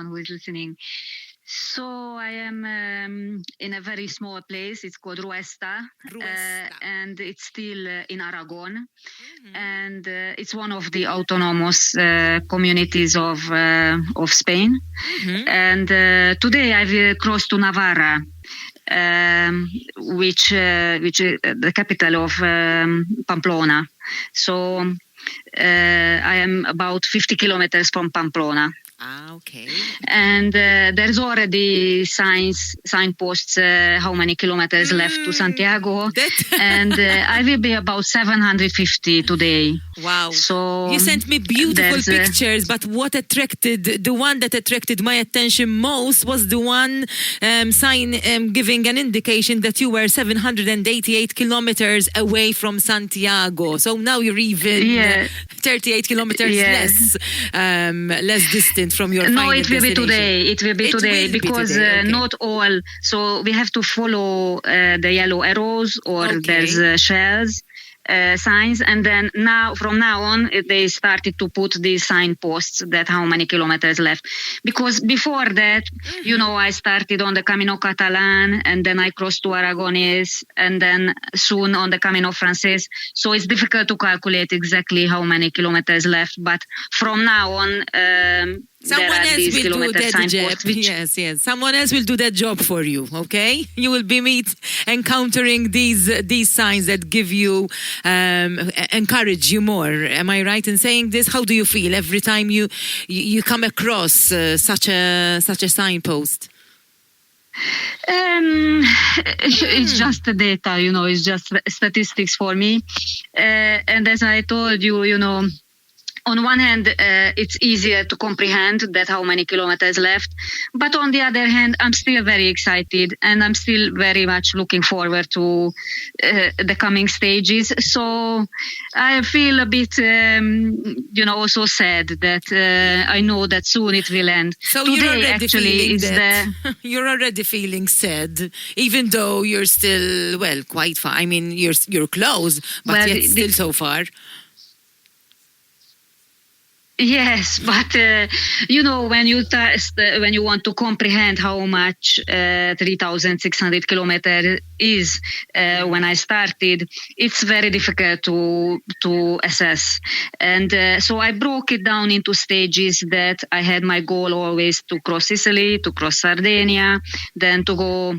who is listening. So I am in a very small place. It's called Ruesta, and it's still in Aragon. And it's one of the autonomous communities of Spain. And today I will cross to Navarra, which is the capital of Pamplona. So I am about 50 kilometers from Pamplona. Okay. And there's already signposts how many kilometers left to Santiago. And I will be about 750 today. Wow. So you sent me beautiful pictures, but the one that attracted my attention most was the one giving an indication that you were 788 kilometers away from Santiago. So now you're even 38 kilometers less distant from your final it will be destination. today. It will be today because not all. So we have to follow the yellow arrows or there's shells. Signs, and then from now on they started to put these signposts that how many kilometers left, because before that I started on the Camino Catalan and then I crossed to Aragonés and then soon on the Camino Francés, so it's difficult to calculate exactly how many kilometers left, but from now on someone else will do that job. Yes. Someone else will do that job for you, okay? You will be encountering these signs that give you, encourage you more. Am I right in saying this? How do you feel every time you come across such a signpost? It's just the data, it's just statistics for me. And as I told you, on one hand, it's easier to comprehend that how many kilometers left. But on the other hand, I'm still very excited and I'm still very much looking forward to the coming stages. So I feel a bit, also sad that I know that soon it will end. So today actually is you're already feeling sad, even though you're still, quite far. I mean, you're close, but yet still so far. Yes, but when you want to comprehend how much 3,600 kilometers is when I started, it's very difficult to assess. And so I broke it down into stages that I had my goal always to cross Sicily, to cross Sardinia, then to go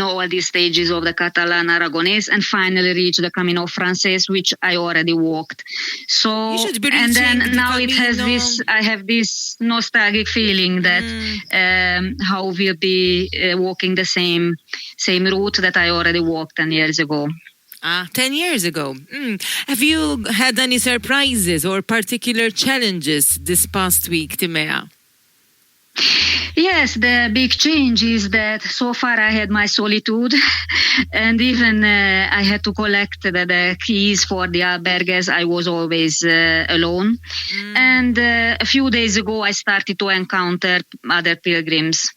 all these stages of the Catalan Aragonés, and finally reach the Camino Francés, which I already walked. So, and then now it has this, I have this nostalgic feeling that how we'll be walking the same route that I already walked 10 years ago. 10 years ago. Have you had any surprises or particular challenges this past week, Timea? Yes, the big change is that so far I had my solitude and even I had to collect the keys for the albergues. I was always alone. And a few days ago I started to encounter other pilgrims.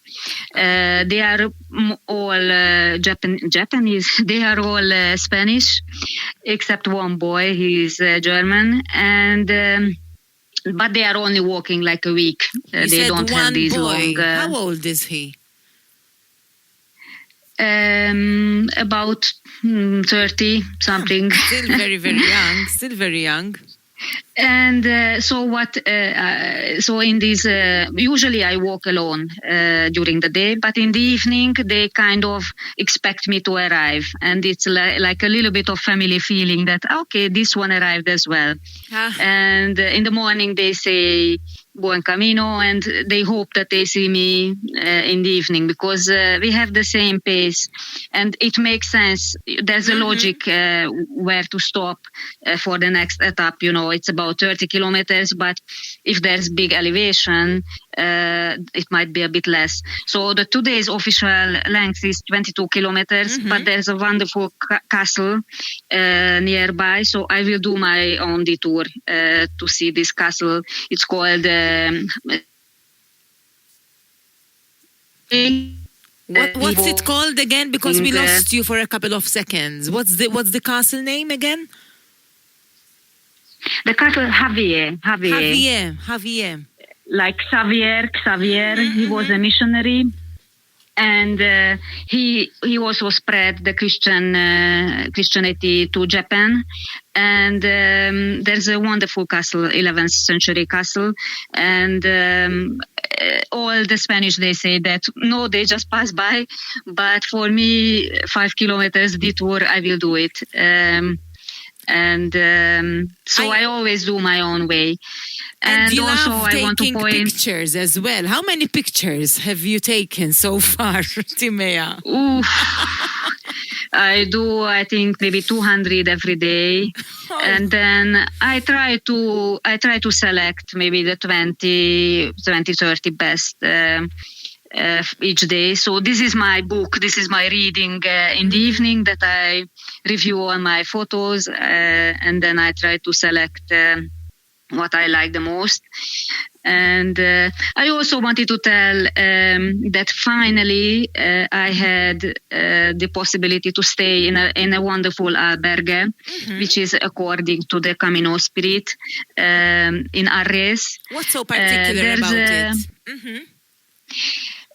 They are all Japanese. They are all Spanish, except one boy. He's German. And but they are only walking like a week. They don't have these long. How old is he? About 30 something. Still very, very young. Still very young. And so in these, usually I walk alone during the day, but in the evening they kind of expect me to arrive. And it's like a little bit of family feeling that, okay, this one arrived as well. And in the morning they say, Buen Camino, and they hope that they see me in the evening because we have the same pace and it makes sense. There's a logic where to stop for the next etap. It's about 30 kilometers, but if there's big elevation, it might be a bit less. So the today's official length is 22 kilometers, but there's a wonderful castle nearby. So I will do my own detour to see this castle. It's called What's it called again? Because we lost you for a couple of seconds. What's the castle name again? The castle Javier. Javier. like Xavier. He was a missionary. And he also spread the Christianity to Japan. And there's a wonderful castle, 11th century castle. And all the Spanish, they say that, no, they just pass by. But for me, 5 kilometers detour, I will do it. So I always do my own way. And you also, love I want to taking point pictures as well. How many pictures have you taken so far, Timea? Ooh, I do, I think, maybe 200 every day. Oh. And then I try to select maybe the 20, 30 best each day. So this is my book. This is my reading in the evening that I review all my photos. And then I try to select what I like the most. And I also wanted to tell that finally I had the possibility to stay in a wonderful albergue, which is according to the Camino spirit in Arres. What's so particular about it?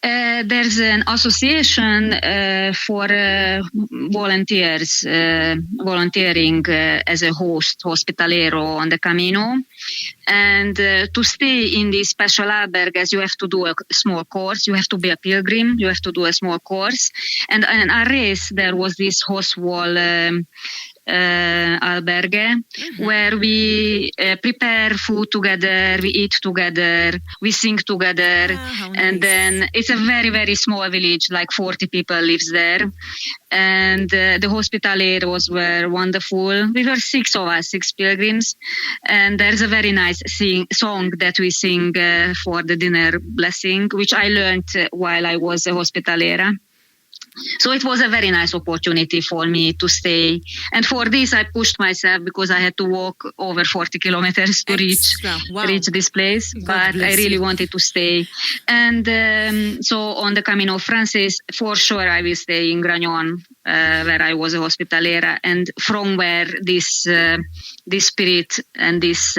There's an association for volunteers, volunteering as a host, hospitalero on the Camino. And to stay in these special albergues, you have to do a small course. You have to be a pilgrim. You have to do a small course. And in Arres, there was this host wall albergue where we prepare food together, we eat together, we sing together, and then it's a very, very small village, like 40 people lives there. And the hospitaleros were wonderful. We were 6 of us, 6 pilgrims, and there's a very nice song that we sing for the dinner blessing, which I learned while I was a hospitalera. So it was a very nice opportunity for me to stay. And for this, I pushed myself because I had to walk over 40 kilometers to reach this place. But I really wanted to stay. And so on the Camino Frances, for sure, I will stay in Gragnon, where I was a hospitalera, and from where this spirit and these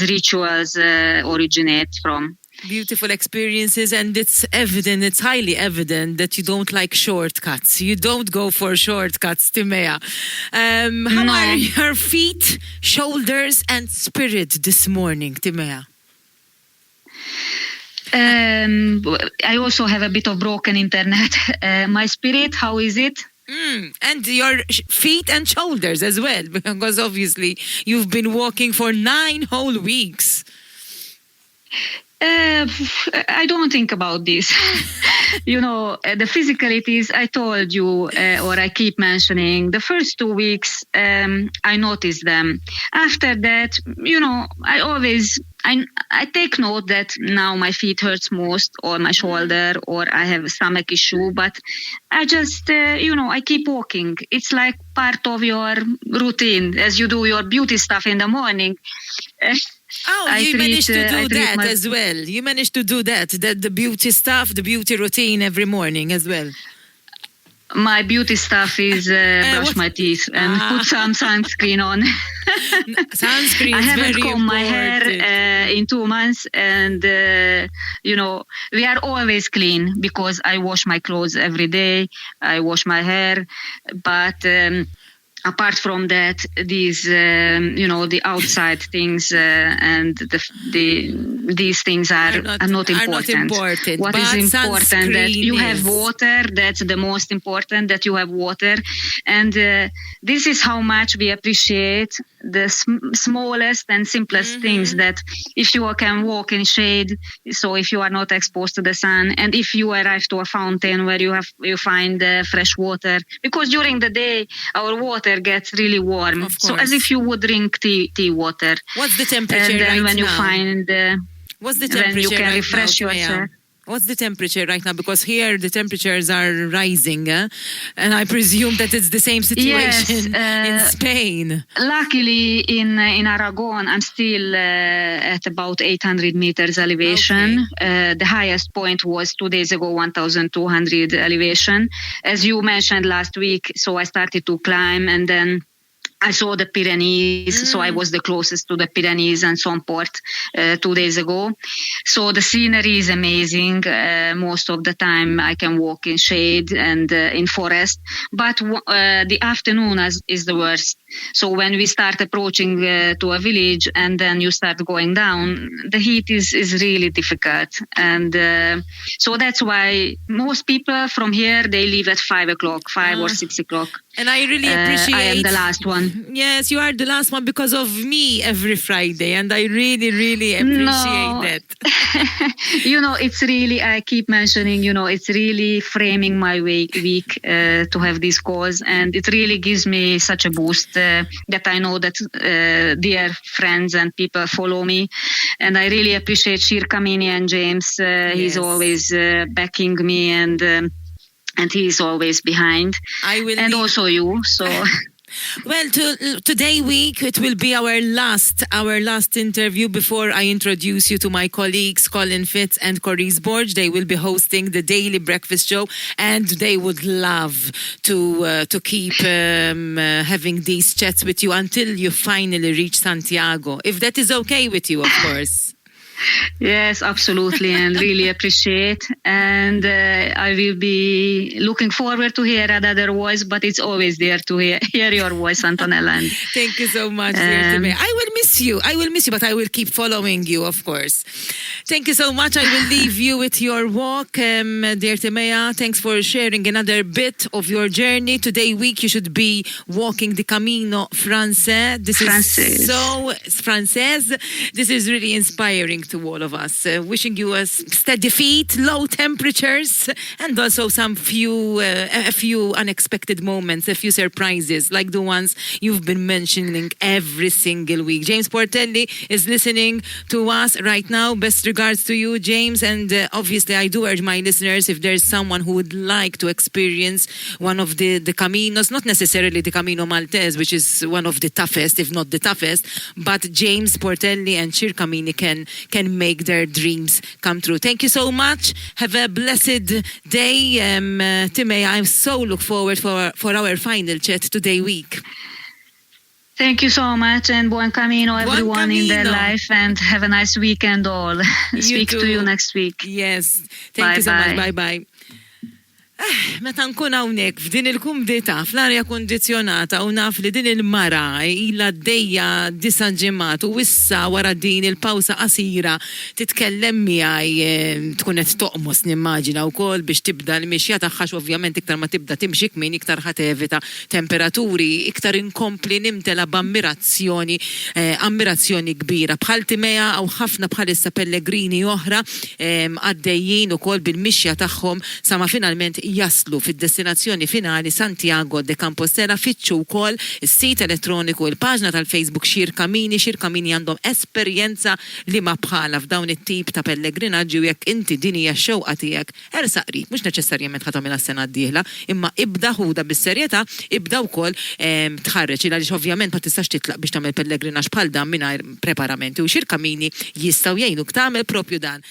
rituals originate from. Beautiful experiences, and it's highly evident that you don't like shortcuts. You don't go for shortcuts, Timea. How are your feet, shoulders, and spirit this morning, Timea? I also have a bit of broken internet. My spirit, how is it? And your feet and shoulders as well, because obviously you've been walking for 9 whole weeks. I don't think about this. The physicalities I told you, or I keep mentioning, the first 2 weeks, I noticed them. After that, I take note that now my feet hurts most, or my shoulder, or I have a stomach issue, but I just, I keep walking. It's like part of your routine as you do your beauty stuff in the morning. You managed to do that as well. You managed to do that the beauty stuff, the beauty routine every morning as well. My beauty stuff is brush my teeth and put some sunscreen on. Sunscreen I is haven't very combed my important. hair in 2 months, and we are always clean because I wash my clothes every day. I wash my hair, but apart from that, these, the outside things and these things are not important. What is important that you have water. That's the most important, that you have water. And this is how much we appreciate the smallest and simplest things, that if you can walk in shade, so if you are not exposed to the sun, and if you arrive to a fountain where you find fresh water, because during the day our water gets really warm, so as if you would drink tea water. What's the temperature and then right when now? You find what's the temperature when you can right refresh now, yourself. What's the temperature right now? Because here the temperatures are rising, and I presume that it's the same situation in Spain. Luckily, in Aragon, I'm still at about 800 meters elevation. Okay. The highest point was 2 days ago, 1,200 elevation. As you mentioned last week, so I started to climb, and then I saw the Pyrenees, so I was the closest to the Pyrenees and Somport 2 days ago. So the scenery is amazing. Most of the time I can walk in shade and in forest, but the afternoon is the worst. So when we start approaching to a village and then you start going down, the heat is really difficult. And so that's why most people from here, they leave at 5 o'clock, 5 or 6 o'clock. And I really appreciate... I am the last one. Yes, you are the last one because of me every Friday. And I really, really appreciate that. It's really, I keep mentioning, it's really framing my week to have these calls. And it really gives me such a boost that I know that dear friends and people follow me. And I really appreciate XirCammini and James. He's always backing me and he's always behind. Also you. So. Well, today week, it will be our last interview before I introduce you to my colleagues, Colin Fitz and Corries Borge. They will be hosting the Daily Breakfast Show, and they would love to keep having these chats with you until you finally reach Santiago. If that is okay with you, of course. Yes, absolutely, and really appreciate. And I will be looking forward to hear another voice, but it's always there to hear your voice, Antonella. Thank you so much, dear Timea. I will miss you, but I will keep following you, of course. Thank you so much. I will leave you with your walk, dear Timea. Thanks for sharing another bit of your journey. Today week, you should be walking the Camino Francés. This is really inspiring to all of us. Wishing you a steady feet, low temperatures, and also a few unexpected moments, a few surprises like the ones you've been mentioning every single week. James Portelli is listening to us right now. Best regards to you, James. And obviously, I do urge my listeners, if there's someone who would like to experience one of the Caminos, not necessarily the Camino Maltés, which is one of the toughest, if not the toughest, but James Portelli and XirCammini can make their dreams come true. Thank you so much. Have a blessed day. Timea, I so look forward for our final chat today week. Thank you so much, and buon camino everyone in their life, and have a nice weekend all. Speak to you next week. Yes. Thank you so much. Bye-bye. Meta nkun hawnhekk f'din il-kumdita fl-arja kondizjonata u naf li din il-mara ilha għaddejja 9 ġimgħat u issa wara din il-pawsa qasira titkellem miegħi tkun qed toqmos nimmaġina wkoll biex tibda l-mixja tagħha ovvjament iktar ma tibda timxi kmien iktar ħatevita temperaturi iktar inkompli nimtela b'ammirazzjoni kbira bħal Timea u ħafna bħalissa Pellegrini oħra għaddejjin ukoll bil-mixja tagħhom sa ma finalment jaslu fid-destinazzjoni finali Santiago de Compostela. Fitxu wkoll is-sit elettroniku, il-paġna tal-Facebook XirCammini għandhom esperjenza li ma bħala f'dawn it-tip ta' pellegrinaġġi u jekk inti din hija x-xewqa tiegħek ersaq qrib, mhux neċessarjament ħatamilha s-sena d-dieħla, imma ibda ħuda bis-serjetà, ibda wkoll tħarreġ għaliex ovvjament ma tistax titlaq biex tagħmel pellegrinaġġ bħal dan mingħajr preparamenti u XirCammini jistgħu jgħinuk tagħmel propju dan.